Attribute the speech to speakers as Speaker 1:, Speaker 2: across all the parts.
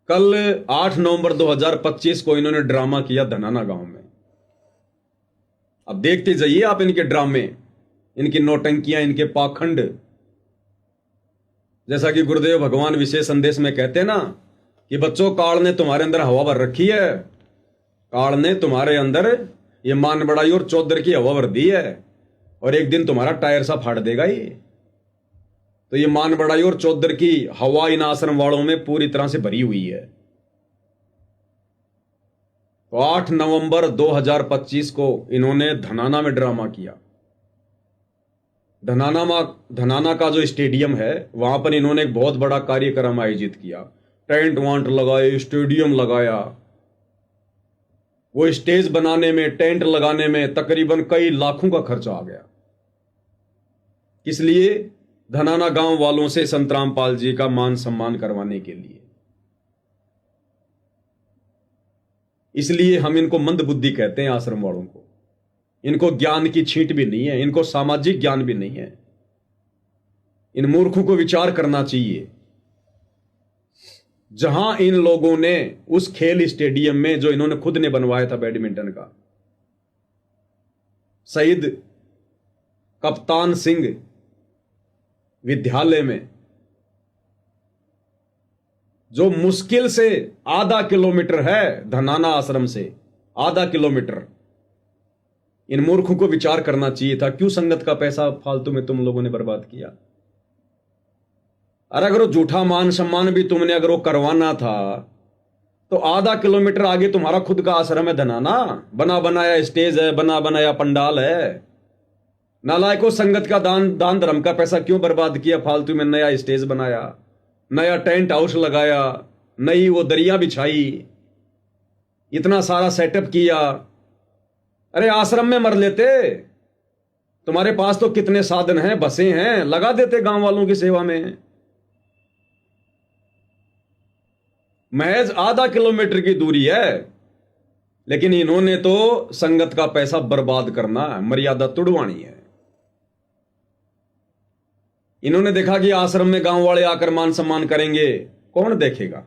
Speaker 1: कल 8 नवंबर 2025 को इन्होंने ड्रामा किया धनाना गांव में। अब देखते जाइए आप इनके ड्रामे, इनकी नौटंकियां, इनके पाखंड। जैसा कि गुरुदेव भगवान विशेष संदेश में कहते हैं ना कि बच्चों, काल ने तुम्हारे अंदर हवा भर रखी है। काल ने तुम्हारे अंदर ये मान बड़ाई और चौधर की हवा भर दी है और एक दिन तुम्हारा टायर सा फाड़ देगा ये। तो ये मान बड़ाई और चौधर की हवा इन आश्रम वालों में पूरी तरह से भरी हुई है। तो 8 नवंबर 2025 को इन्होंने धनाना में ड्रामा किया। धनाना का जो स्टेडियम है वहां पर इन्होंने एक बहुत बड़ा कार्यक्रम आयोजित किया। टेंट वांट लगाए, स्टेडियम लगाया। वो स्टेज बनाने में, टेंट लगाने में तकरीबन कई लाखों का खर्चा आ गया। किस लिए? धनाना गांव वालों से संत रामपाल जी का मान सम्मान करवाने के लिए। इसलिए हम इनको मंद बुद्धि कहते हैं आश्रम वालों को। इनको ज्ञान की छींट भी नहीं है, इनको सामाजिक ज्ञान भी नहीं है। इन मूर्खों को विचार करना चाहिए। जहां इन लोगों ने उस खेल स्टेडियम में जो इन्होंने खुद ने बनवाया था बैडमिंटन का, शहीद कप्तान सिंह विद्यालय में, जो मुश्किल से आधा किलोमीटर है धनाना आश्रम से, आधा किलोमीटर। इन मूर्खों को विचार करना चाहिए था। क्यों संगत का पैसा फालतू में तुम लोगों ने बर्बाद किया? अरे अगर वो झूठा मान सम्मान भी तुमने अगर वो करवाना था तो आधा किलोमीटर आगे तुम्हारा खुद का आश्रम है धनाना। बना बनाया स्टेज है, बना बनाया पंडाल है। नालायकों, संगत का दान धर्म का पैसा क्यों बर्बाद किया फालतू में? नया स्टेज बनाया, नया टेंट हाउस लगाया, नई वो दरिया बिछाई, इतना सारा सेटअप किया। अरे आश्रम में मर लेते। तुम्हारे पास तो कितने साधन हैं, बसें हैं, लगा देते गांव वालों की सेवा में। महज आधा किलोमीटर की दूरी है, लेकिन इन्होंने तो संगत का पैसा बर्बाद करना, मर्यादा तुड़वानी है। इन्होंने देखा कि आश्रम में गांव वाले आकर मान सम्मान करेंगे, कौन देखेगा?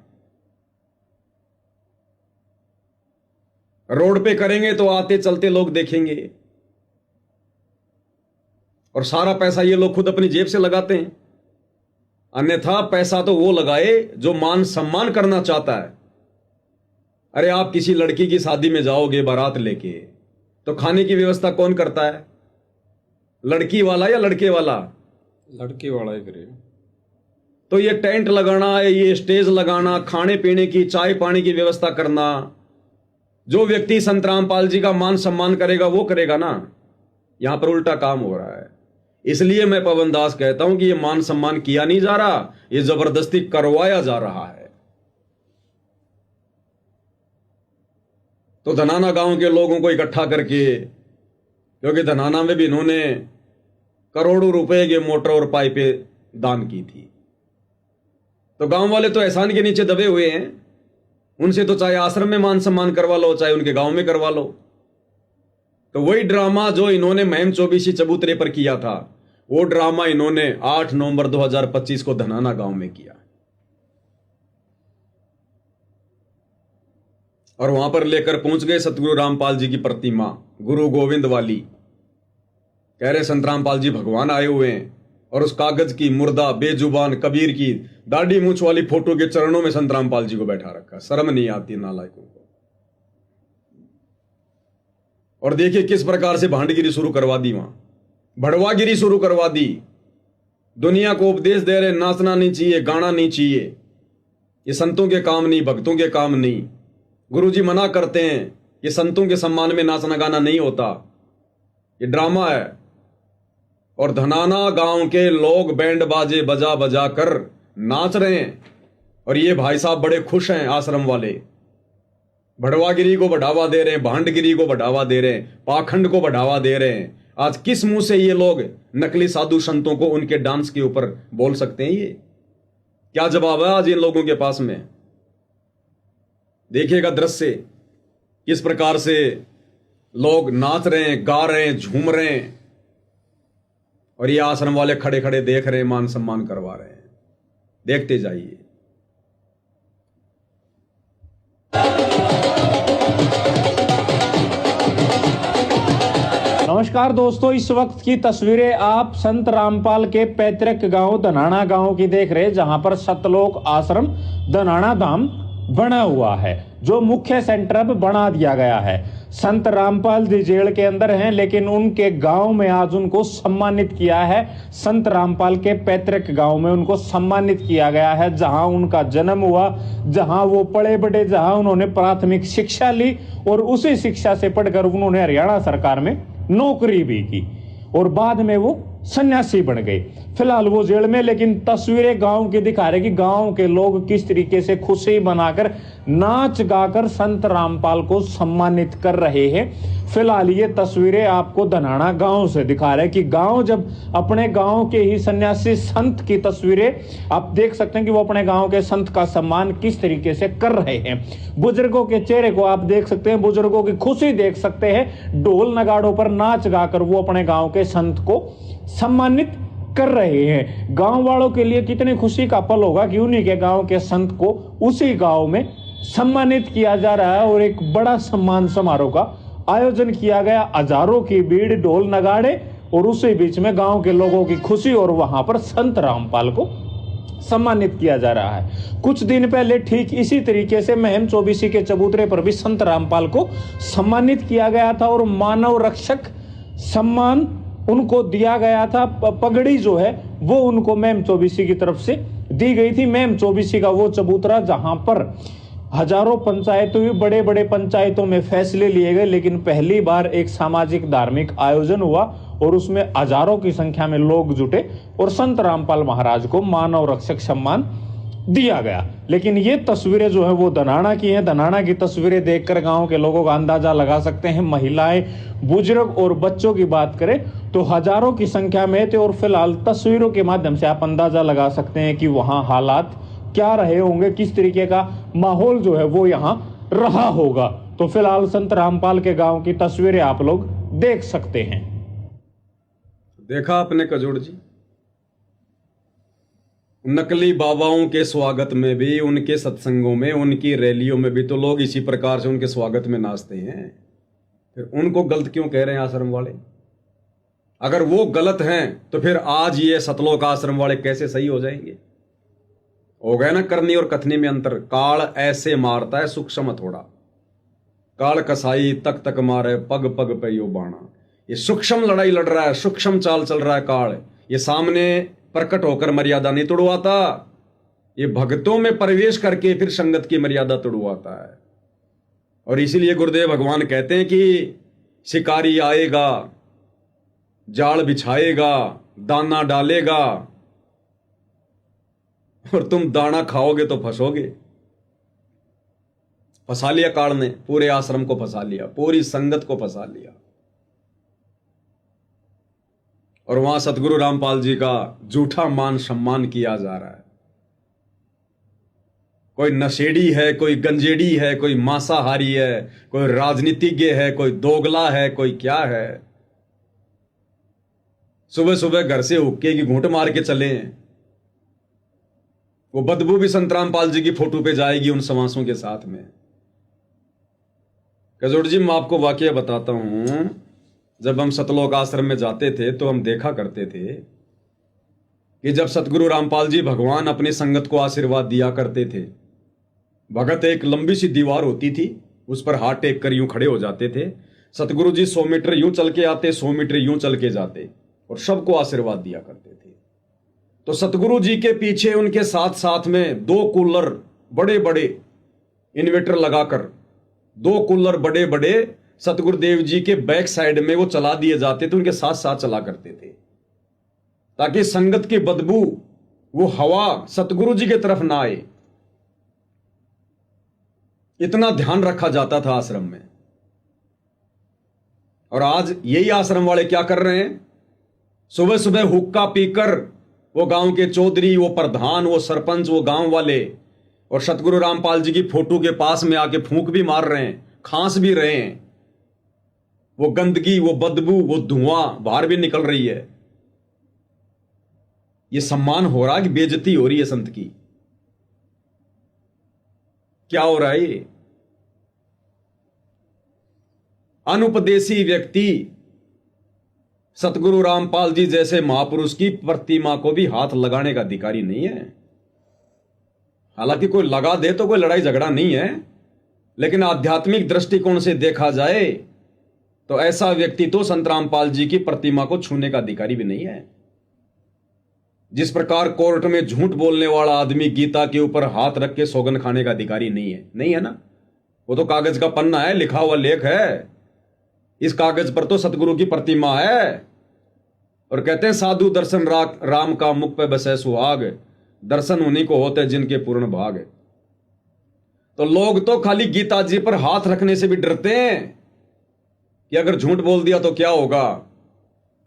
Speaker 1: रोड पे करेंगे तो आते चलते लोग देखेंगे, और सारा पैसा ये लोग खुद अपनी जेब से लगाते हैं। अन्यथा पैसा तो वो लगाए जो मान सम्मान करना चाहता है। अरे आप किसी लड़की की शादी में जाओगे बारात लेके, तो खाने की व्यवस्था कौन करता है? लड़की वाला या लड़के वाला?
Speaker 2: लड़के वाला ही करेगा।
Speaker 1: तो ये टेंट लगाना, ये स्टेज लगाना, खाने पीने की, चाय पानी की व्यवस्था करना, जो व्यक्ति संत रामपाल जी का मान सम्मान करेगा वो करेगा ना। यहां पर उल्टा काम हो रहा है। इसलिए मैं पवन दास कहता हूं कि ये मान सम्मान किया नहीं जा रहा, ये जबरदस्ती करवाया जा रहा है। तो धनाना गांव के लोगों को इकट्ठा करके, क्योंकि धनाना में भी इन्होंने करोड़ों रुपए के मोटर और पाइपें दान की थी, तो गांव वाले तो एहसान के नीचे दबे हुए हैं। उनसे तो चाहे आश्रम में मान सम्मान करवा लो, चाहे उनके गांव में करवा लो। तो वही ड्रामा जो इन्होंने महम चौबीसी चबूतरे पर किया था, वो ड्रामा इन्होंने 8 नवंबर 2025 को धनाना गांव में किया। और वहां पर लेकर पहुंच गए सतगुरु रामपाल जी की प्रतिमा, गुरु गोविंद वाली। कह रहे संत रामपाल जी भगवान आए हुए हैं, और उस कागज की मुर्दा बेजुबान कबीर की दाढ़ी मूछ वाली फोटो के चरणों में संत रामपाल जी को बैठा रखा। शर्म नहीं आती नालायकों को। और देखिए किस प्रकार से भांडगिरी शुरू करवा दी, वहां भड़वागिरी शुरू करवा दी। दुनिया को उपदेश दे रहे नाचना नहीं चाहिए, गाना नहीं चाहिए, ये संतों के काम नहीं, भक्तों के काम नहीं। गुरुजी मना करते हैं ये संतों के सम्मान में नाचना गाना नहीं होता, ये ड्रामा है। और धनाना गांव के लोग बैंड बाजे बजा बजा कर नाच रहे हैं, और ये भाई साहब बड़े खुश हैं। आश्रम वाले भड़वागिरी को बढ़ावा दे रहे हैं, भांडगिरी को बढ़ावा दे रहे हैं, पाखंड को बढ़ावा दे रहे हैं। आज किस मुंह से ये लोग नकली साधु संतों को उनके डांस के ऊपर बोल सकते हैं? ये क्या जवाब है आज इन लोगों के पास में? देखिएगा दृश्य किस प्रकार से लोग नाच रहे हैं, गा रहे हैं, झूम रहे हैं, और ये आश्रम वाले खड़े खड़े देख रहे हैं, मान सम्मान करवा रहे हैं। देखते जाइए।
Speaker 3: नमस्कार दोस्तों, इस वक्त की तस्वीरें आप संत रामपाल के पैतृक गांव धनाना गांव की देख रहे हैं, जहां पर सतलोक आश्रम धनाना धाम बना हुआ है, जो मुख्य सेंटर अब बना दिया गया है। संत रामपाल जी जेल के अंदर हैं, लेकिन उनके गांव में आज उनको सम्मानित किया है। संत रामपाल के पैतृक गांव में उनको सम्मानित किया गया है, जहां उनका जन्म हुआ, जहां वो पढ़े बढ़े, जहां उन्होंने प्राथमिक शिक्षा ली और उसी शिक्षा से पढ़कर उन्होंने हरियाणा सरकार में नौकरी भी की और बाद में वो सन्यासी बन गए। फिलहाल वो जेल में, लेकिन तस्वीरें गांव की दिखा रहे कि गांव के लोग किस तरीके से खुशी मनाकर नाच गाकर संत रामपाल को सम्मानित कर रहे हैं। फिलहाल ये तस्वीरें आपको धनाना गांव से दिखा रहे हैं कि गांव जब अपने गांव के ही सन्यासी संत की तस्वीरें आप देख सकते हैं कि वो अपने गांव के संत का सम्मान किस तरीके से कर रहे हैं। बुजुर्गों के चेहरे को आप देख सकते हैं, बुजुर्गों की खुशी देख सकते हैं। ढोल नगाड़ों पर नाच गाकर वो अपने गांव के संत को सम्मानित कर रहे हैं। गांव वालों के लिए कितनी खुशी का पल होगा कि उन्हीं के गांव के संत को उसी गांव में सम्मानित किया जा रहा है और एक बड़ा सम्मान समारोह का आयोजन किया गया। हजारों की भीड़, ढोल नगाड़े और उसी बीच में गांव के लोगों की खुशी और वहां पर संत रामपाल को सम्मानित किया जा रहा है। कुछ दिन पहले ठीक इसी तरीके से महम चौबीसी के चबूतरे पर भी संत रामपाल को सम्मानित किया गया था और मानव रक्षक सम्मान उनको दिया गया था। पगड़ी जो है वो उनको महम चौबीसी की तरफ से दी गई थी। महम चौबीसी का वो चबूतरा जहां पर हजारों पंचायतों में, बड़े बड़े पंचायतों में फैसले लिए गए, लेकिन पहली बार एक सामाजिक धार्मिक आयोजन हुआ और उसमें हजारों की संख्या में लोग जुटे और संत रामपाल महाराज को मानव रक्षक सम्मान दिया गया। लेकिन ये तस्वीरें जो है वो धनाना की हैं। धनाना की तस्वीरें देखकर गांव के लोगों का अंदाजा लगा सकते हैं। महिलाएं, बुजुर्ग और बच्चों की बात करें तो हजारों की संख्या में थे और फिलहाल तस्वीरों के माध्यम से आप अंदाजा लगा सकते हैं कि वहां हालात क्या रहे होंगे, किस तरीके का माहौल जो है वो यहाँ रहा होगा। तो फिलहाल संत रामपाल के गांव की तस्वीरें आप लोग देख सकते हैं।
Speaker 1: देखा आपने कजोड़ जी, नकली बाबाओं के स्वागत में भी, उनके सत्संगों में, उनकी रैलियों में भी तो लोग इसी प्रकार से उनके स्वागत में नाचते हैं। फिर उनको गलत क्यों कह रहे हैं आश्रम वाले? अगर वो गलत हैं तो फिर आज ये सतलोक आश्रम वाले कैसे सही हो जाएंगे? हो गया ना करनी और कथनी में अंतर। काल ऐसे मारता है सूक्ष्म थोड़ा, काल कसाई तक तक मारे पग पग पे यो बाणा। ये सूक्ष्म लड़ाई लड़ रहा है, सूक्ष्म चाल चल रहा है काल। ये सामने प्रकट होकर मर्यादा नहीं तोड़वाता, ये भक्तों में प्रवेश करके फिर संगत की मर्यादा तोड़वाता है। और इसीलिए गुरुदेव भगवान कहते हैं कि शिकारी आएगा, जाल बिछाएगा, दाना डालेगा और तुम दाना खाओगे तो फंसोगे। फंसा लिया काल ने, पूरे आश्रम को फंसा लिया, पूरी संगत को फंसा लिया। और वहां सतगुरु रामपाल जी का झूठा मान सम्मान किया जा रहा है। कोई नशेड़ी है, कोई गंजेड़ी है, कोई मांसाहारी है, कोई राजनीतिज्ञ है, कोई दोगला है, कोई क्या है। सुबह सुबह घर से हुक्के की घूंट मार के चले हैं। वो बदबू भी संत रामपाल जी की फोटो पे जाएगी उन समासों के साथ में। कजोड़ जी, मैं आपको वाकया बताता हूं। जब हम सतलोक आश्रम में जाते थे तो हम देखा करते थे कि जब सतगुरु रामपाल जी भगवान अपनी संगत को आशीर्वाद दिया करते थे, भगत एक लंबी सी दीवार होती थी, उस पर हाथ टेक कर यूं खड़े हो जाते थे। सतगुरु जी 100 मीटर यूं चल के आते, 100 मीटर यूं चल के जाते और सबको आशीर्वाद दिया करते थे। तो सतगुरु जी के पीछे उनके साथ साथ में 2 कूलर बड़े बड़े इन्वर्टर लगाकर, 2 कूलर बड़े बड़े सतगुरुदेव जी के बैक साइड में वो चला दिए जाते थे, उनके साथ साथ चला करते थे, ताकि संगत की बदबू, वो हवा सतगुरु जी की तरफ ना आए। इतना ध्यान रखा जाता था आश्रम में। और आज यही आश्रम वाले क्या कर रहे हैं? सुबह सुबह हुक्का पीकर वो गांव के चौधरी, वो प्रधान, वो सरपंच, वो गांव वाले और सतगुरु रामपाल जी की फोटो के पास में आके फूंक भी मार रहे हैं, खांस भी रहे हैं। वो गंदगी, वो बदबू, वो धुआं बाहर भी निकल रही है। ये सम्मान हो रहा है कि बेइज्जती हो रही है संत की? क्या हो रहा है ये? अनुपदेशी व्यक्ति सतगुरु रामपाल जी जैसे महापुरुष की प्रतिमा को भी हाथ लगाने का अधिकारी नहीं है। हालांकि कोई लगा दे तो कोई लड़ाई झगड़ा नहीं है, लेकिन आध्यात्मिक दृष्टिकोण से देखा जाए तो ऐसा व्यक्ति तो संत रामपाल जी की प्रतिमा को छूने का अधिकारी भी नहीं है। जिस प्रकार कोर्ट में झूठ बोलने वाला आदमी गीता के ऊपर हाथ रख के सौगंध खाने का अधिकारी नहीं है ना। वो तो कागज का पन्ना है, लिखा हुआ लेख है। इस कागज पर तो सतगुरु की प्रतिमा है। और कहते हैं साधु दर्शन राम का मुख पे बसे सुहाग, दर्शन उन्हीं को होते जिनके पूर्ण भाग। तो लोग तो खाली गीता जी पर हाथ रखने से भी डरते हैं कि अगर झूठ बोल दिया तो क्या होगा।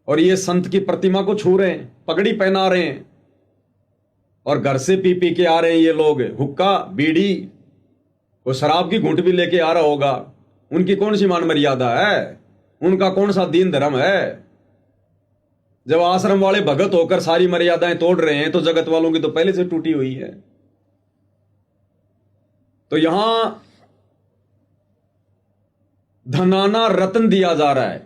Speaker 1: और ये संत की प्रतिमा को छू रहे हैं, पगड़ी पहना रहे हैं, और घर से पी पी के आ रहे हैं ये लोग, हुक्का बीड़ी, वो शराब की घूंट भी लेके आ रहा होगा। उनकी कौन सी मान मर्यादा है, उनका कौन सा दीन धर्म है। जब आश्रम वाले भगत होकर सारी मर्यादाएं तोड़ रहे हैं तो जगत वालों की तो पहले से टूटी हुई है। तो यहां धनाना रत्न दिया जा रहा है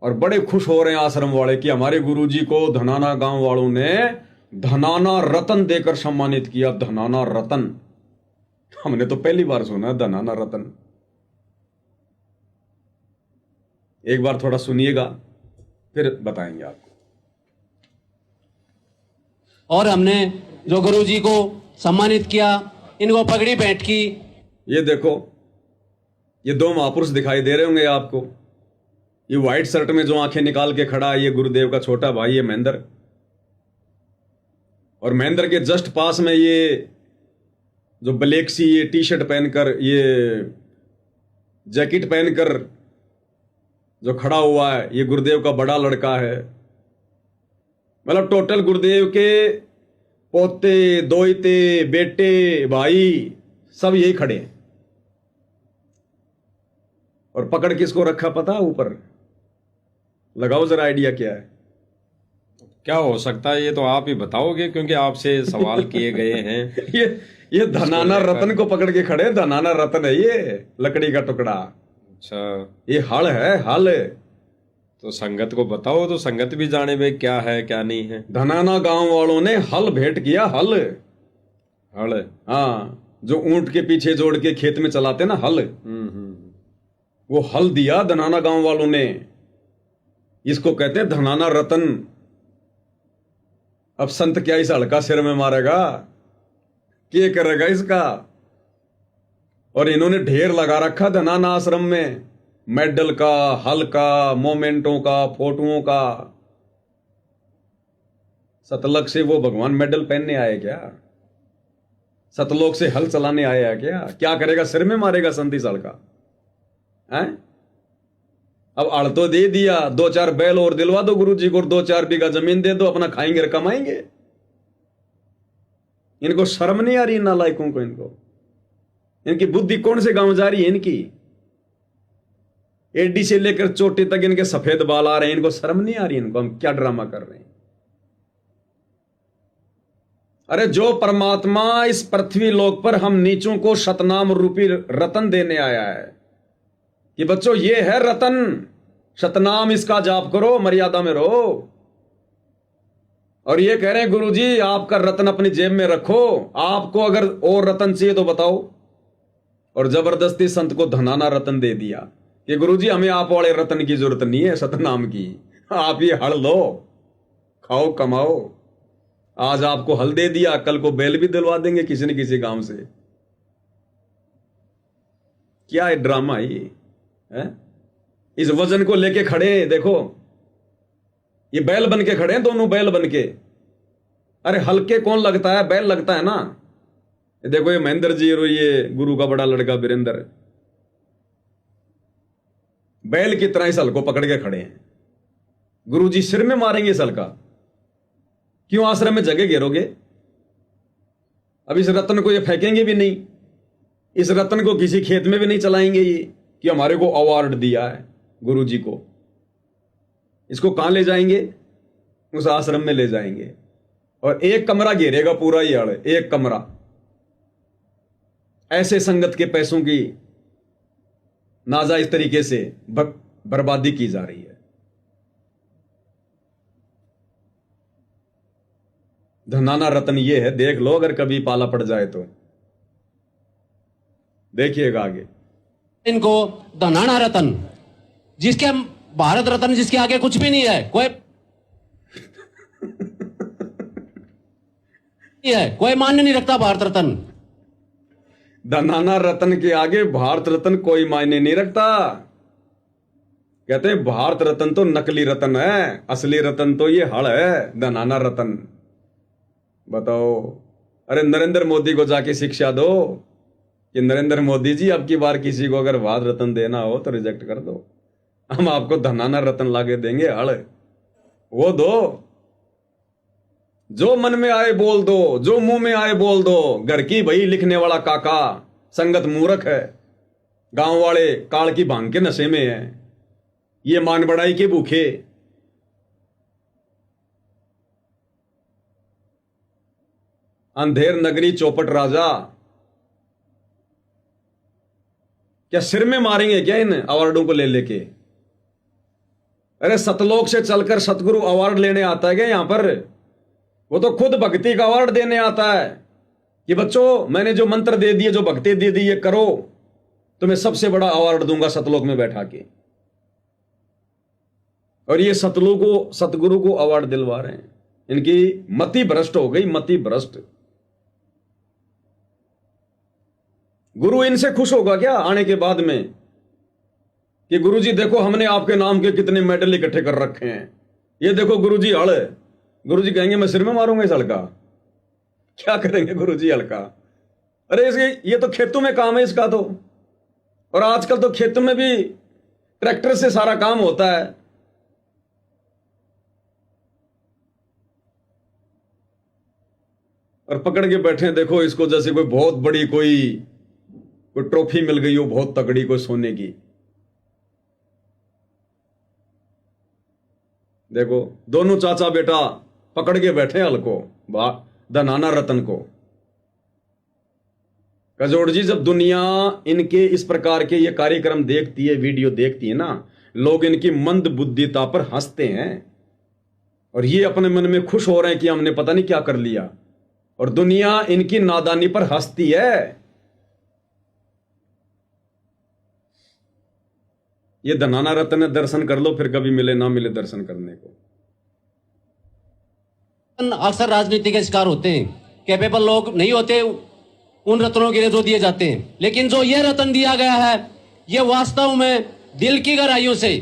Speaker 1: और बड़े खुश हो रहे हैं आश्रम वाले कि हमारे गुरुजी को धनाना गांव वालों ने धनाना रत्न देकर सम्मानित किया। धनाना रत्न हमने तो पहली बार सुना, धनाना रत्न। एक बार थोड़ा सुनिएगा फिर बताएंगे आपको।
Speaker 4: और हमने जो गुरुजी को सम्मानित किया, इनको पगड़ी भेंट की।
Speaker 1: ये देखो, ये दो महापुरुष दिखाई दे रहे होंगे आपको। ये व्हाइट शर्ट में जो आंखें निकाल के खड़ा है, ये गुरुदेव का छोटा भाई है महेंद्र। और महेंद्र के जस्ट पास में ये जो ब्लैक सी ये टी शर्ट पहनकर, ये जैकेट पहनकर जो खड़ा हुआ है, ये गुरुदेव का बड़ा लड़का है। मतलब टोटल गुरुदेव के पोते, दोइते, बेटे, भाई सब यही खड़े हैं। और पकड़ किसको रखा पता ऊपर? लगाओ जरा आइडिया क्या है।
Speaker 2: क्या हो सकता है ये तो आप ही बताओगे, क्योंकि आपसे सवाल किए गए हैं।
Speaker 1: ये धनाना रत्न को पकड़ के खड़े। धनाना रत्न है ये, लकड़ी का टुकड़ा।
Speaker 2: अच्छा,
Speaker 1: ये हल है, हल।
Speaker 2: तो संगत को बताओ तो संगत भी जाने में क्या है क्या नहीं है।
Speaker 1: धनाना गांव वालों ने हल भेंट किया। हल,
Speaker 2: हल,
Speaker 1: हाँ, जो ऊंट के पीछे जोड़ के खेत में चलाते ना, हल। वो हल दिया धनाना गांव वालों ने। इसको कहते हैं धनाना रत्न। अब संत क्या इस हड़का सिर में मारेगा? क्या करेगा इसका? और इन्होंने ढेर लगा रखा धनाना आश्रम में, मेडल का, हल का, मोमेंटों का, फोटोओं का। सतलग से वो भगवान मेडल पहनने आए क्या? सतलोक से हल चलाने आया क्या? क्या करेगा? सिर में मारेगा संत इस हड़का है? अब अड़ तो दे दिया, 2-4 बैल और दिलवा दो गुरुजी को, 2-4 बीघा जमीन दे दो, अपना खाएंगे और कमाएंगे। इनको शर्म नहीं आ रही नालायकों को? इनकी बुद्धि कौन से गांव जा रही है? इनकी एडी से लेकर चोटी तक इनके सफेद बाल आ रहे हैं। इनको शर्म नहीं आ रही? इनको हम क्या ड्रामा कर रहे हैं? अरे जो परमात्मा इस पृथ्वी लोक पर हम नीचों को शतनाम रूपी रतन देने आया है कि बच्चों ये है रतन, शतनाम इसका जाप करो, मर्यादा में रहो। और ये कह रहे हैं गुरुजी आपका रतन अपनी जेब में रखो, आपको अगर और रतन चाहिए तो बताओ। और जबरदस्ती संत को धनाना रतन दे दिया कि गुरुजी हमें आप वाले रतन की जरूरत नहीं है, सतनाम की। आप ये हल लो, खाओ कमाओ। आज आपको हल दे दिया, कल को बैल भी दिलवा देंगे किसी न किसी गांव से। क्या है ड्रामा ये है? इस वजन को लेके खड़े देखो, ये बैल बन के खड़े हैं, दोनों बैल बन के। अरे हल्के कौन लगता है? बैल लगता है ना। ये देखो, ये महेंद्र जी और ये गुरु का बड़ा लड़का वीरेंद्र बैल की तरह इस हल को पकड़ के खड़े हैं। गुरुजी सिर में मारेंगे इस हल का। क्यों आश्रम में जगह घेरोगे? अब इस रत्न को ये फेंकेंगे भी नहीं, इस रत्न को किसी खेत में भी नहीं चलाएंगे ये कि हमारे को अवार्ड दिया है गुरुजी को। इसको कहां ले जाएंगे? उस आश्रम में ले जाएंगे और एक कमरा घेरेगा पूरा ये हड़, एक कमरा। ऐसे संगत के पैसों की नाजायज तरीके से बर्बादी की जा रही है। धनाना रत्न ये है, देख लो अगर कभी पाला पड़ जाए तो, देखिएगा आगे।
Speaker 4: इनको धनाना रत्न, जिसके भारत रत्न जिसके आगे कुछ भी नहीं है, कोई मान्य नहीं रखता भारत रत्न।
Speaker 1: धनाना रत्न के आगे भारत रत्न कोई मायने नहीं रखता। कहते हैं भारत रत्न तो नकली रत्न है, असली रत्न तो ये हड़ है, धनाना रत्न। बताओ, अरे नरेंद्र मोदी को जाके शिक्षा दो कि नरेंद्र मोदी जी, अब की बार किसी को अगर भारत रत्न देना हो तो रिजेक्ट कर दो, हम आपको धनाना रत्न लाके देंगे, हड़ वो दो। जो मन में आए बोल दो, जो मुंह में आए बोल दो। घर की भई लिखने वाला काका संगत मूर्ख है, गांव वाले काल की भांग के नशे में है, ये मान बढ़ाई के भूखे। अंधेर नगरी चौपट राजा, क्या सिर में मारेंगे क्या इन अवार्डों को ले लेके? अरे सतलोक से चलकर सतगुरु अवार्ड लेने आता है क्या यहां पर? वो तो खुद भक्ति का अवार्ड देने आता है कि बच्चों मैंने जो मंत्र दे दिए, जो भक्ति दे दी, ये करो तो मैं सबसे बड़ा अवार्ड दूंगा सतलोक में बैठा के। और ये सतगुरु को अवार्ड दिलवा रहे हैं। इनकी मति भ्रष्ट हो गई, मति भ्रष्ट। गुरु इनसे खुश होगा क्या आने के बाद में कि गुरुजी देखो हमने आपके नाम के कितने मेडल इकट्ठे कर रखे हैं, ये देखो गुरुजी हड़। गुरुजी कहेंगे मैं सिर में मारूंगा इस हड़का। क्या करेंगे गुरुजी हड़का? अरे इसके ये तो खेतों में काम है इसका तो, और आजकल तो खेतों में भी ट्रैक्टर से सारा काम होता है। और पकड़ के बैठे देखो इसको जैसे कोई बहुत बड़ी कोई ट्रॉफी मिल गई हो, बहुत तगड़ी कोई सोने की। देखो दोनों चाचा बेटा पकड़ के बैठे हल को, धनाना रत्न को। कजोड़ जी, जब दुनिया इनके इस प्रकार के ये कार्यक्रम देखती है, वीडियो देखती है ना, लोग इनकी मंद बुद्धिता पर हंसते हैं और ये अपने मन में खुश हो रहे हैं कि हमने पता नहीं क्या कर लिया, और दुनिया इनकी नादानी पर हंसती है। ये धनाना रत्न दर्शन कर लो, फिर कभी मिले ना मिले दर्शन करने को।
Speaker 4: अक्सर राजनीति के शिकार होते हैं, कैपेबल लोग नहीं होते उन रत्नों के लिए जो दिए जाते हैं, लेकिन जो ये रत्न दिया गया है ये वास्तव में दिल की गहराइयों से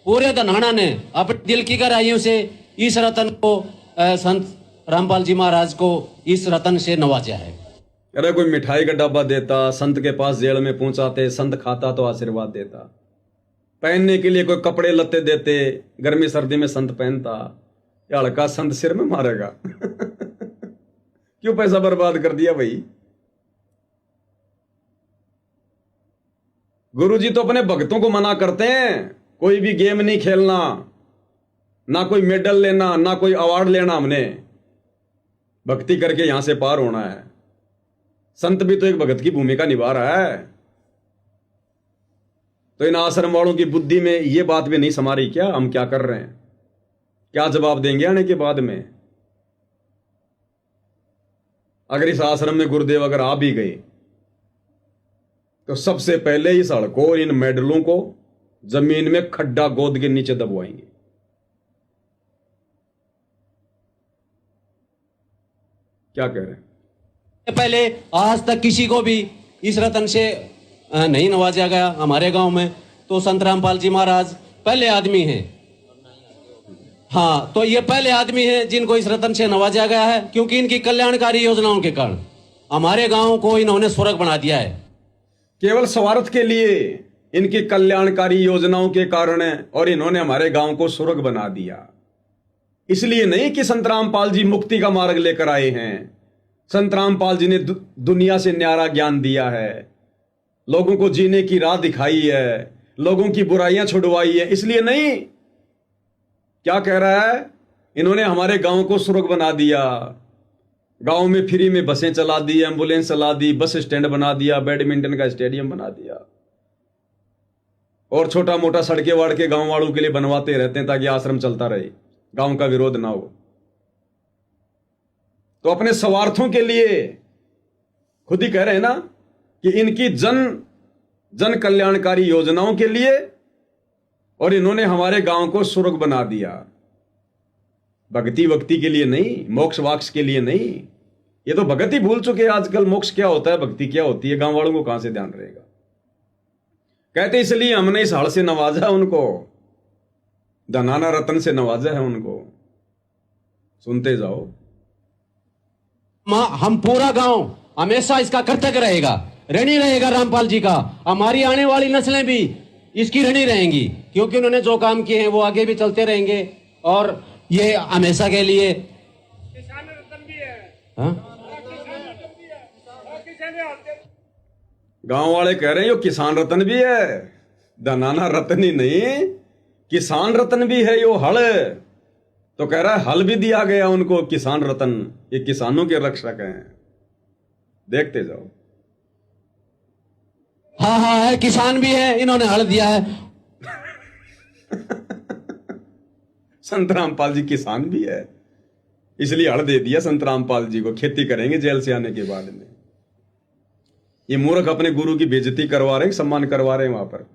Speaker 4: पूरे धनाना ने अपने दिल की गहराइयों से इस रत्न को संत रामपाल जी महाराज को इस रत्न से नवाजा है।
Speaker 1: अरे कोई मिठाई का डब्बा देता, संत के पास जेल में पहुंचाते, संत खाता तो आशीर्वाद देता, पहनने के लिए कोई कपड़े लत्ते देते, गर्मी सर्दी में संत पहनता, या हल्का संत सिर में मारेगा। क्यों पैसा बर्बाद कर दिया भाई? गुरुजी तो अपने भक्तों को मना करते हैं, कोई भी गेम नहीं खेलना, ना कोई मेडल लेना, ना कोई अवार्ड लेना, हमने भक्ति करके यहां से पार होना है। संत भी तो एक भगत की भूमिका निभा रहा है। तो इन आश्रम वालों की बुद्धि में ये बात भी नहीं समा रही क्या, हम क्या कर रहे हैं? क्या जवाब देंगे आने के बाद में? अगर इस आश्रम में गुरुदेव अगर आ भी गए तो सबसे पहले इस हड़को और इन मेडलों को जमीन में खड्डा गोद के नीचे दबवाएंगे। क्या कह रहे हैं?
Speaker 4: पहले आज तक किसी को भी इस रत्न से नहीं नवाजा गया हमारे गांव में, तो संत रामपाल जी महाराज पहले आदमी हैं। हाँ, तो ये पहले आदमी हैं जिनको इस रत्न से नवाजा गया है, क्योंकि इनकी कल्याणकारी योजनाओं के कारण हमारे गांव को इन्होंने स्वर्ग बना दिया है।
Speaker 1: केवल स्वार्थ के लिए इनकी कल्याणकारी योजनाओं के कारण है, और इन्होंने हमारे गांव को स्वर्ग बना दिया। इसलिए नहीं कि संत रामपाल जी मुक्ति का मार्ग लेकर आए हैं। संत रामपाल जी ने दुनिया से न्यारा ज्ञान दिया है, लोगों को जीने की राह दिखाई है, लोगों की बुराइयां छुड़वाई है, इसलिए नहीं। क्या कह रहा है? इन्होंने हमारे गांव को स्वर्ग बना दिया। गांव में फ्री में बसें चला दी, एम्बुलेंस चला दी, बस स्टैंड बना दिया, बैडमिंटन का स्टेडियम बना दिया। और छोटा मोटा सड़के वाड़ के गांव वालों के लिए बनवाते रहते हैं ताकि आश्रम चलता रहे, गांव का विरोध ना हो। तो अपने स्वार्थों के लिए खुद ही कह रहे हैं ना कि इनकी जन कल्याणकारी योजनाओं के लिए, और इन्होंने हमारे गांव को सुर्ग बना दिया। भक्ति वक्ति के लिए नहीं, मोक्ष वाक्ष के लिए नहीं। ये तो भगत ही भूल चुके हैं आजकल। मोक्ष क्या होता है, भक्ति क्या होती है, गांव वालों को कहां से ध्यान रहेगा। कहते इसलिए हमने इस हड़ से नवाजा उनको, धनाना रतन से नवाजा है उनको। सुनते जाओ।
Speaker 4: हम पूरा गांव हमेशा इसका कर्तव्य रहेगा, ऋणी रहेगा रामपाल जी का। हमारी आने वाली नस्लें भी इसकी ऋणी रहेंगी, क्योंकि उन्होंने जो काम किए हैं वो आगे भी चलते रहेंगे और ये हमेशा के लिए।
Speaker 5: किसान रतन भी है।
Speaker 4: हाँ?
Speaker 1: गांव वाले कह रहे हैं यो किसान रतन भी है, धनाना रतन ही नहीं, किसान रतन भी है यो हल। तो कह रहा है हल भी दिया गया उनको, किसान रतन। ये किसानों के रक्षक हैं। देखते जाओ।
Speaker 4: हाँ हाँ है, किसान भी है, इन्होंने हल दिया है।
Speaker 1: संत रामपाल जी किसान भी है, इसलिए हल दे दिया संत रामपाल जी को। खेती करेंगे जेल से आने के बाद में। ये मूर्ख अपने गुरु की बेइज्जती करवा रहे हैं, सम्मान करवा रहे हैं वहां पर।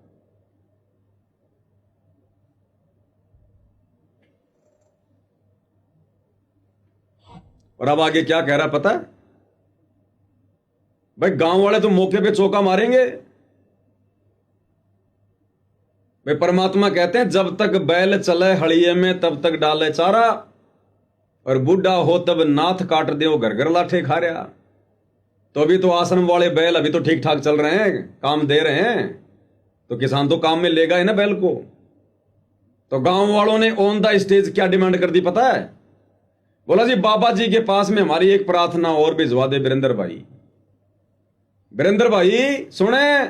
Speaker 1: और अब आगे क्या कह रहा पता है भाई? गांव वाले तो मौके पे चौका मारेंगे भाई। परमात्मा कहते हैं जब तक बैल चले हड़िये में तब तक डाले चारा, और बूढ़ा हो तब नाथ काट दे वो घर घर लाठे खा रहा। तो अभी तो आश्रम वाले बैल अभी तो ठीक ठाक चल रहे हैं, काम दे रहे हैं, तो किसान तो काम में लेगा ही ना बैल को। तो गांव वालों ने ऑन द स्टेज क्या डिमांड कर दी पता है? बोला जी बाबा जी के पास में हमारी एक प्रार्थना और भिजवा दे वीरेंद्र भाई। वीरेंद्र भाई सुने,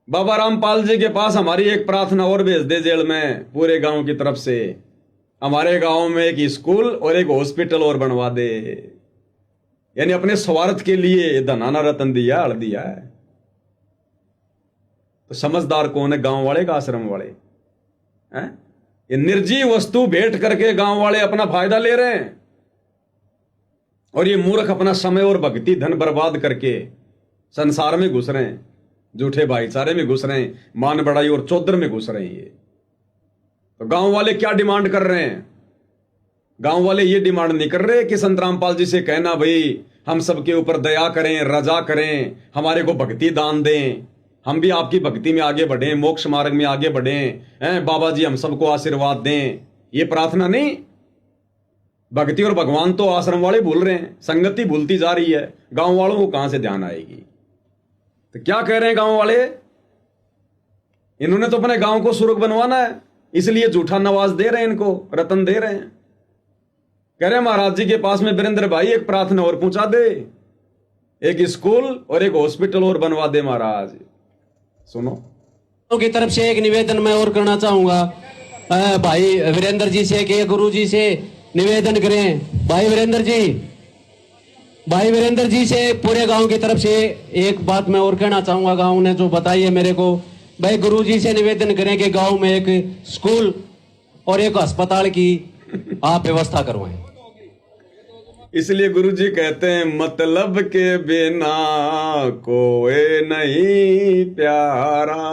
Speaker 1: बाबा रामपाल जी के पास हमारी एक प्रार्थना और भेज दे जेल में, पूरे गांव की तरफ से। हमारे गांव में एक स्कूल और एक हॉस्पिटल और बनवा दे। यानी अपने स्वार्थ के लिए धनाना रतन दिया, हड़ दिया है। तो समझदार कौन है, गांव वाले का आश्रम वाले हैं? ये निर्जीव वस्तु भेंट करके गांव वाले अपना फायदा ले रहे हैं, और ये मूर्ख अपना समय और भक्ति धन बर्बाद करके संसार में घुस रहे हैं, झूठे भाईचारे में घुस रहे हैं, मान बढ़ाई और चौधर में घुस रहे हैं ये। तो गांव वाले क्या डिमांड कर रहे हैं? गांव वाले ये डिमांड नहीं कर रहे कि संत रामपाल जी से कहना भाई हम सबके ऊपर दया करें, रजा करें, हमारे को भक्ति दान दें, हम भी आपकी भक्ति में आगे बढ़ें, मोक्ष मार्ग में आगे बढ़ें, हैं बाबा जी हम सबको आशीर्वाद दें। ये प्रार्थना नहीं। भक्ति और भगवान तो आश्रम वाले भूल रहे हैं, संगति भूलती जा रही है। गांव वालों को कहां से ध्यान आएगी? तो क्या कह रहे हैं गांव वाले? इन्होंने तो अपने गांव को सुर्ग बनवाना है, इसलिए झूठा नवाज दे रहे हैं, इनको रतन दे रहे हैं। कह रहे हैं महाराज जी के पास में वीरेंद्र भाई एक प्रार्थना और पहुंचा दे, एक स्कूल और एक हॉस्पिटल और बनवा दे महाराज। सुनो
Speaker 4: की तरफ से एक निवेदन मैं और करना चाहूंगा भाई वीरेंद्र जी से कि गुरु जी से निवेदन करें। भाई वीरेंद्र जी से पूरे गांव की तरफ से एक बात मैं और कहना चाहूंगा। गांव ने जो बताई है मेरे को, भाई गुरु जी से निवेदन करें कि गांव में एक स्कूल और एक अस्पताल की आप व्यवस्था करवाएं।
Speaker 1: इसलिए गुरुजी कहते हैं मतलब के बिना कोई नहीं प्यारा,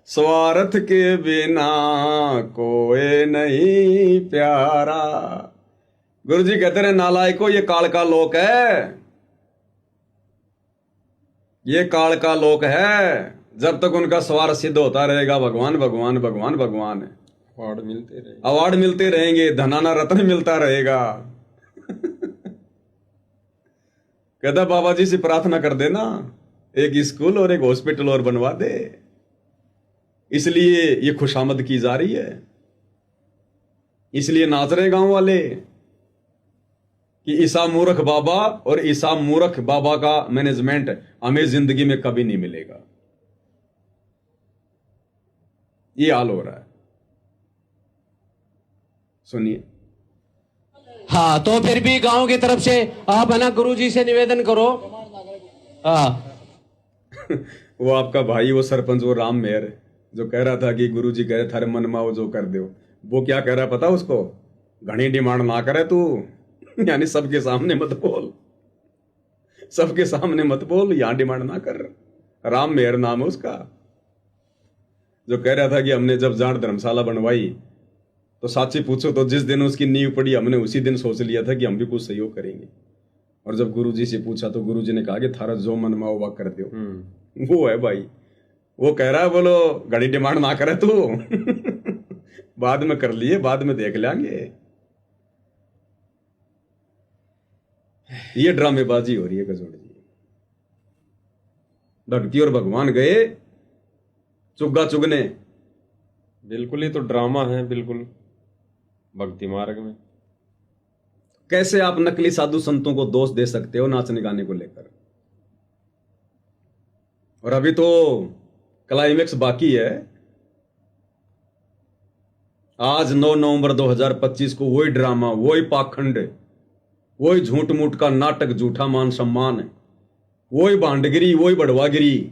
Speaker 1: स्वार्थ के बिना कोई नहीं प्यारा। गुरुजी कहते रहे नालायको ये काल का लोक है, ये काल का लोक है। जब तक उनका स्वार्थ सिद्ध होता रहेगा भगवान भगवान भगवान भगवान अवार्ड मिलते रहेंगे, धनाना रत्न मिलता रहेगा। कहता बाबा जी से प्रार्थना कर देना एक स्कूल और एक हॉस्पिटल और बनवा दे। इसलिए ये खुशामद की जा रही है, इसलिए नाच रहे गांव वाले कि ईसा मूर्ख बाबा और ईसा मूर्ख बाबा का मैनेजमेंट हमें जिंदगी में कभी नहीं मिलेगा। ये हाल हो रहा है। सुनिए।
Speaker 4: हाँ, तो फिर भी गांव की तरफ से आप है ना गुरु जी से निवेदन करो। हाँ
Speaker 1: वो आपका भाई, वो सरपंच, वो राम मेहर, जो कह रहा था कि गुरुजी कह रहे थारे मन माओ जो कर दो, वो क्या कह रहा पता उसको? घनी डिमांड ना करे तू, यानी सबके सामने मत बोल, सबके सामने मत बोल, यहां डिमांड ना कर। राम मेहर नाम है उसका, जो कह रहा था कि हमने जब जाट धर्मशाला बनवाई तो साची पूछो तो जिस दिन उसकी नींव पड़ी हमने उसी दिन सोच लिया था कि हम भी कुछ सहयोग करेंगे। और जब गुरुजी से पूछा तो गुरुजी ने कहा कि थारा जो मन माओ वह कर दो। वो है भाई, वो कह रहा है बोलो घड़ी डिमांड ना करे तू बाद में कर लिए, बाद में देख लेंगे। ये ड्रामेबाजी हो रही है गजोड़ जी। भक्ति और भगवान गए चुग्गा चुगने।
Speaker 2: बिल्कुल, ही तो ड्रामा है बिल्कुल भक्ति मार्ग में।
Speaker 1: कैसे आप नकली साधु संतों को दोष दे सकते हो नाचने गाने को लेकर? और अभी तो क्लाइमेक्स बाकी है। आज 9 नवंबर 2025 को वही ड्रामा, वही पाखंड, वही झूठ मूठ का नाटक, झूठा मान सम्मान, वही भांडगिरी, वही बढ़वागिरी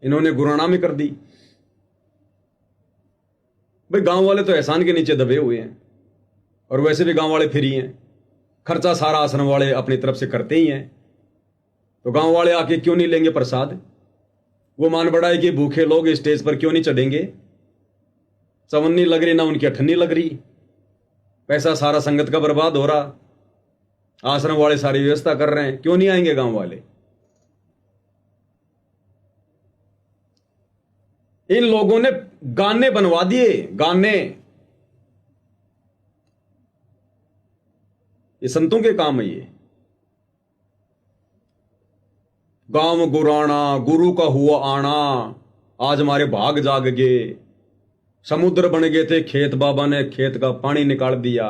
Speaker 1: इन्होंने गुराना में कर दी। भाई गांव वाले तो एहसान के नीचे दबे हुए हैं, और वैसे भी गांव वाले फ्री हैं, खर्चा सारा आश्रम वाले अपनी तरफ से करते ही हैं। तो गांव वाले आके क्यों नहीं लेंगे प्रसाद? वो मान बढ़ाए कि भूखे लोग स्टेज पर क्यों नहीं चढ़ेंगे? चवन्नी लग रही ना उनकी अठन्नी लग रही, पैसा सारा संगत का बर्बाद हो रहा, आश्रम वाले सारी व्यवस्था कर रहे हैं, क्यों नहीं आएंगे गांव वाले? इन लोगों ने गाने बनवा दिए, गाने। ये संतों के काम है। ये गांव गुराना, गुरु का हुआ आना, आज हमारे भाग जाग गए, समुद्र बन गए थे खेत, बाबा ने खेत का पानी निकाल दिया।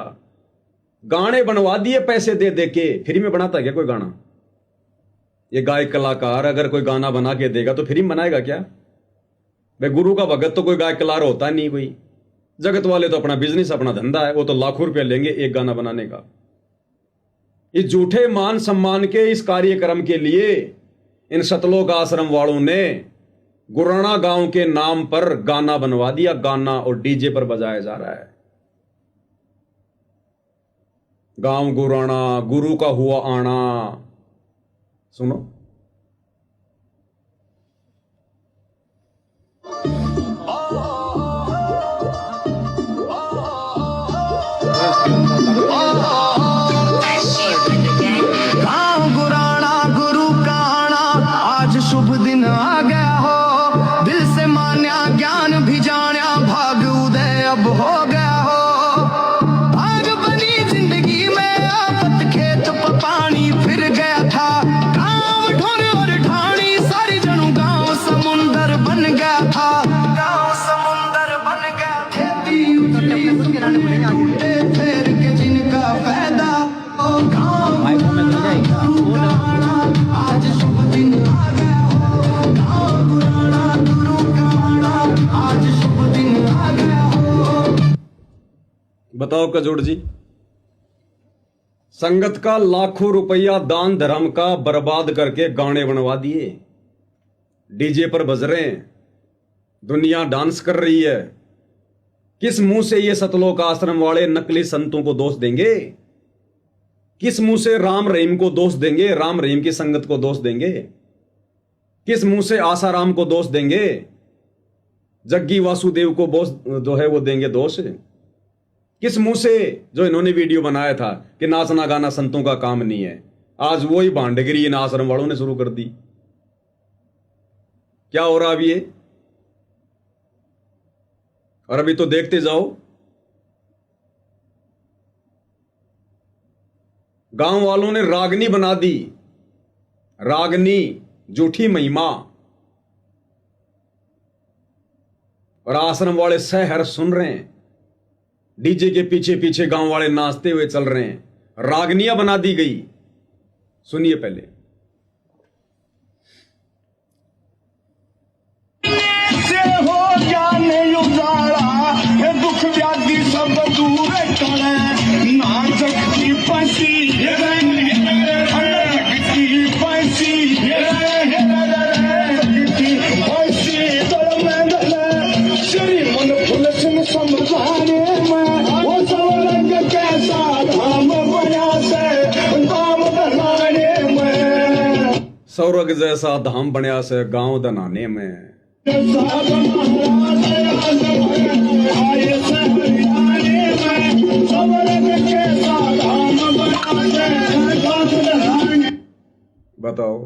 Speaker 1: गाने बनवा दिए पैसे दे दे के। फ्री में बनाता है क्या कोई गाना? ये गायक कलाकार अगर कोई गाना बना के देगा तो फ्री में बनाएगा क्या? भाई गुरु का भगत तो कोई गायक कलाकार होता नहीं कोई। जगत वाले तो अपना बिजनेस, अपना धंधा है, वो तो लाखों रुपया लेंगे एक गाना बनाने का। इस झूठे मान सम्मान के इस कार्यक्रम के लिए इन सतलोक आश्रम वालों ने गुराना गांव के नाम पर गाना बनवा दिया। गाना और डीजे पर बजाया जा रहा है। गांव गुराना, गुरु का हुआ आना। सुनो,
Speaker 6: गाँव गुराना, गुरु का आना, आज शुभ दिन आ गया हो। दिल से मान्या, ज्ञान भी जान्या, भाग उदय अब हो गया हो। भाग बनी जिंदगी में आफत, खेत पर पानी फिर गया था। गाँव ढोर और ढाणी सारी जनू गाँव समुंदर बन गया था। गाँव समुंदर बन गया। खेती उठे फेर के जिनका फायदा, ओ गाँव आज शुभ दिन आ गया हो। गाँव गुराना, गुरु का आना, आज शुभ दिन आ गया हो।
Speaker 1: बताओ कजोड़ जी, संगत का लाखों रुपया दान धर्म का बर्बाद करके गाने बनवा दिए, डीजे पर बज रहे हैं, दुनिया डांस कर रही है। किस मुंह से ये सतलोक आश्रम वाले नकली संतों को दोष देंगे? किस मुंह से राम रहीम को दोष देंगे, राम रहीम की संगत को दोष देंगे? किस मुंह से आसाराम को दोष देंगे? जग्गी वासुदेव को जो है वो देंगे दोष? किस मुंह से, जो इन्होंने वीडियो बनाया था कि नाचना गाना संतों का काम नहीं है, आज वही भांडगिरी इन आश्रम वालों ने शुरू कर दी। क्या हो रहा अभी ये? और अभी तो देखते जाओ, गांव वालों ने रागनी बना दी। रागनी, झूठी महिमा। और आश्रम वाले सहर सुन रहे हैं, डीजे के पीछे पीछे गांव वाले नाचते हुए चल रहे हैं। रागनियां बना दी गई। सुनिए पहले।
Speaker 6: हो ज्ञान उजाड़ा, हे दुख व्याधि सब दूर करे। नाचक की पसी, की पसी,
Speaker 1: स्वर्ग जैसा धाम बनया से गांव दनाने में। बताओ,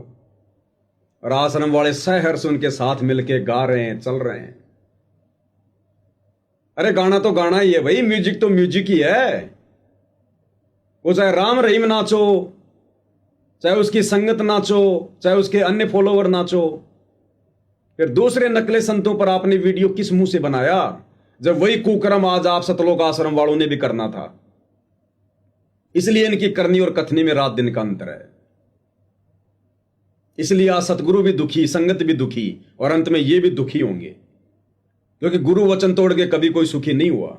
Speaker 1: और आश्रम वाले सहर्ष उनके साथ मिलके गा रहे हैं, चल रहे हैं। अरे गाना तो गाना ही है भाई, म्यूजिक तो म्यूजिक ही है। वो चाहे राम रहीम नाचो, चाहे उसकी संगत नाचो, चाहे उसके अन्य फॉलोवर नाचो। फिर दूसरे नकले संतों पर आपने वीडियो किस मुंह से बनाया, जब वही कुकर्म आज आप सतलोक आश्रम वालों ने भी करना था। इसलिए इनकी करनी और कथनी में रात दिन का अंतर है। इसलिए आज सतगुरु भी दुखी, संगत भी दुखी, और अंत में ये भी दुखी होंगे, क्योंकि गुरु वचन तोड़ के कभी कोई सुखी नहीं हुआ।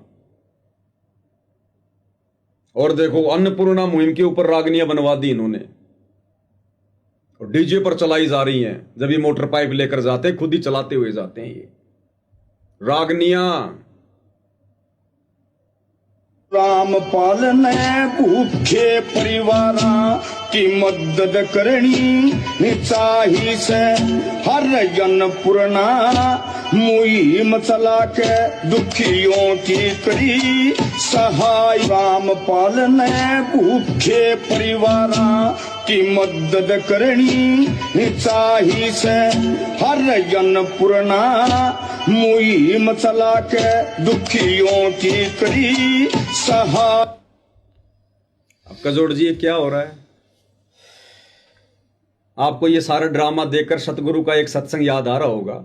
Speaker 1: और देखो, अन्नपूर्णा मुहिम के ऊपर रागनियां बनवा दी इन्होंने, और डीजे पर चलाई जा रही हैं। जब ये मोटर पाइप लेकर जाते, खुद ही चलाते हुए जाते हैं ये रागनियां।
Speaker 7: रामपाल ने भूखे परिवारा की मदद करनी चाही से, हर जन पुरना मुहिम चला के दुखियों की करी सहाय। रामपाल ने भूखे परिवारा की मदद करनी चाही से, हर जन पुरना मुहिम चला के दुखियों की करी सहाय।
Speaker 1: अब कजोड़ जी, ये क्या हो रहा है? आपको ये सारा ड्रामा देखकर सतगुरु का एक सत्संग याद आ रहा होगा,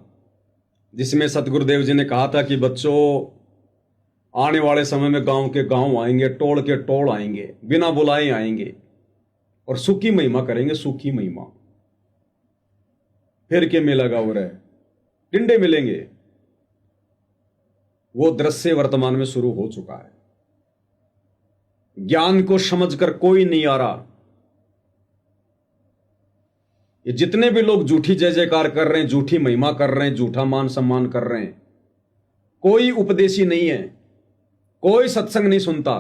Speaker 1: जिसमें सतगुरुदेव जी ने कहा था कि बच्चों, आने वाले समय में गांव के गांव आएंगे, टोल के टोल आएंगे, बिना बुलाए आएंगे, और सुखी महिमा करेंगे, सुखी महिमा। फिर के मेला गाँव रहे, टिंडे मिलेंगे। वो दृश्य वर्तमान में शुरू हो चुका है। ज्ञान को समझकर कोई नहीं आ रहा। ये जितने भी लोग झूठी जय जयकार कर रहे हैं, झूठी महिमा कर रहे हैं, झूठा मान सम्मान कर रहे हैं, कोई उपदेशी नहीं है, कोई सत्संग नहीं सुनता।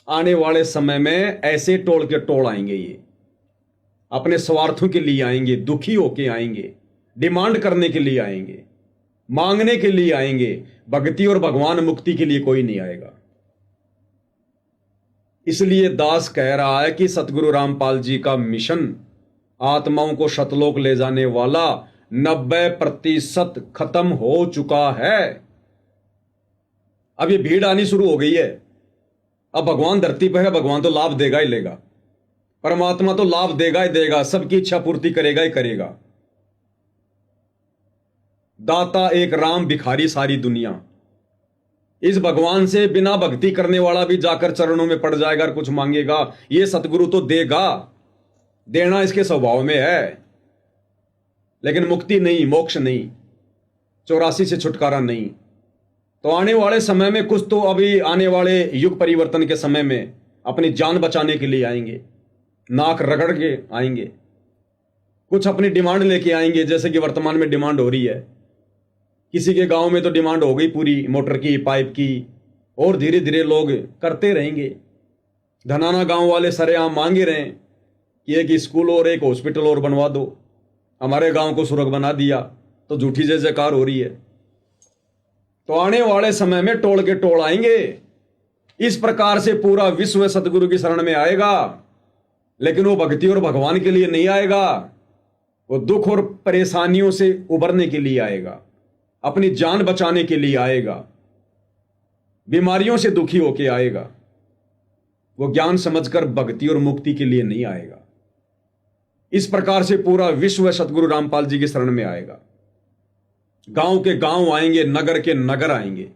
Speaker 1: आने वाले समय में ऐसे टोल के टोल आएंगे, ये अपने स्वार्थों के लिए आएंगे, दुखी होके आएंगे, डिमांड करने के लिए आएंगे, मांगने के लिए आएंगे। भक्ति और भगवान मुक्ति के लिए कोई नहीं आएगा। इसलिए दास कह रहा है कि सतगुरु रामपाल जी का मिशन आत्माओं को सतलोक ले जाने वाला 90% खत्म हो चुका है। अब ये भीड़ आनी शुरू हो गई है। अब भगवान धरती पर है, भगवान तो लाभ देगा ही लेगा, परमात्मा तो लाभ देगा ही देगा, सबकी इच्छा पूर्ति करेगा ही करेगा। दाता एक राम, भिखारी सारी दुनिया। इस भगवान से बिना भक्ति करने वाला भी जाकर चरणों में पड़ जाएगा और कुछ मांगेगा, ये सतगुरु तो देगा, देना इसके स्वभाव में है। लेकिन मुक्ति नहीं, मोक्ष नहीं, 84 से छुटकारा नहीं। तो आने वाले समय में कुछ तो अभी आने वाले युग परिवर्तन के समय में अपनी जान बचाने के लिए आएंगे, नाक रगड़ के आएंगे, कुछ अपनी डिमांड लेके आएंगे, जैसे कि वर्तमान में डिमांड हो रही है। किसी के गांव में तो डिमांड हो गई पूरी, मोटर की, पाइप की, और धीरे धीरे लोग करते रहेंगे। धनाना गांव वाले सरेआम मांगे रहे हैं कि एक स्कूल और एक हॉस्पिटल और बनवा दो, हमारे गांव को सुरग बना दिया, तो झूठी जय जयकार हो रही है। तो आने वाले समय में टोल के टोल आएंगे। इस प्रकार से पूरा विश्व सतगुरु की शरण में आएगा, लेकिन वो भक्ति और भगवान के लिए नहीं आएगा, वो दुख और परेशानियों से उबरने के लिए आएगा, अपनी जान बचाने के लिए आएगा, बीमारियों से दुखी होके आएगा। वो ज्ञान समझकर भक्ति और मुक्ति के लिए नहीं आएगा। इस प्रकार से पूरा विश्व सतगुरु रामपाल जी की शरण में आएगा। गांव के गांव आएंगे, नगर के नगर आएंगे।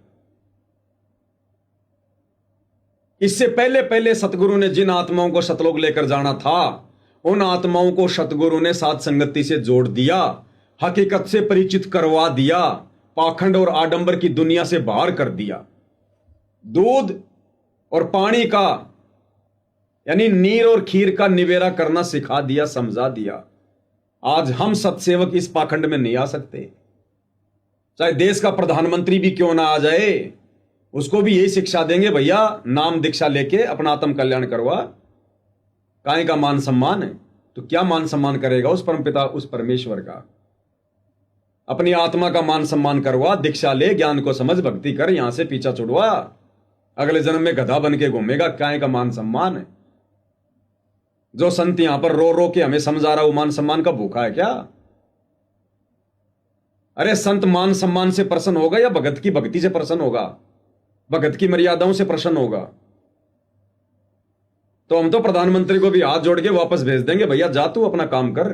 Speaker 1: इससे पहले पहले सतगुरु ने जिन आत्माओं को सतलोक लेकर जाना था, उन आत्माओं को सतगुरु ने साथ संगति से जोड़ दिया, हकीकत से परिचित करवा दिया, पाखंड और आडंबर की दुनिया से बाहर कर दिया। दूध और पानी का यानी नीर और खीर का निवेरा करना सिखा दिया, समझा दिया। आज हम सत्सेवक इस पाखंड में नहीं आ सकते। चाहे देश का प्रधानमंत्री भी क्यों ना आ जाए, उसको भी यही शिक्षा देंगे, भैया नाम दीक्षा लेके अपना आत्म कल्याण करवा, काहे का मान सम्मान है, तो क्या मान सम्मान करेगा उस परमपिता, उस परमेश्वर का? अपनी आत्मा का मान सम्मान करवा, दीक्षा ले, ज्ञान को समझ, भक्ति कर, यहां से पीछा छुड़वा। अगले जन्म में गधा बन के घूमेगा, काय का मान सम्मान है? जो संत यहां पर रो रो के हमें समझा रहा, वो मान सम्मान का भूखा है क्या? अरे संत मान सम्मान से प्रसन्न होगा या भगत की भक्ति से प्रसन्न होगा, भगत की मर्यादाओं से प्रसन्न होगा? तो हम तो प्रधानमंत्री को भी हाथ जोड़ के वापस भेज देंगे, भैया जा तू अपना काम कर।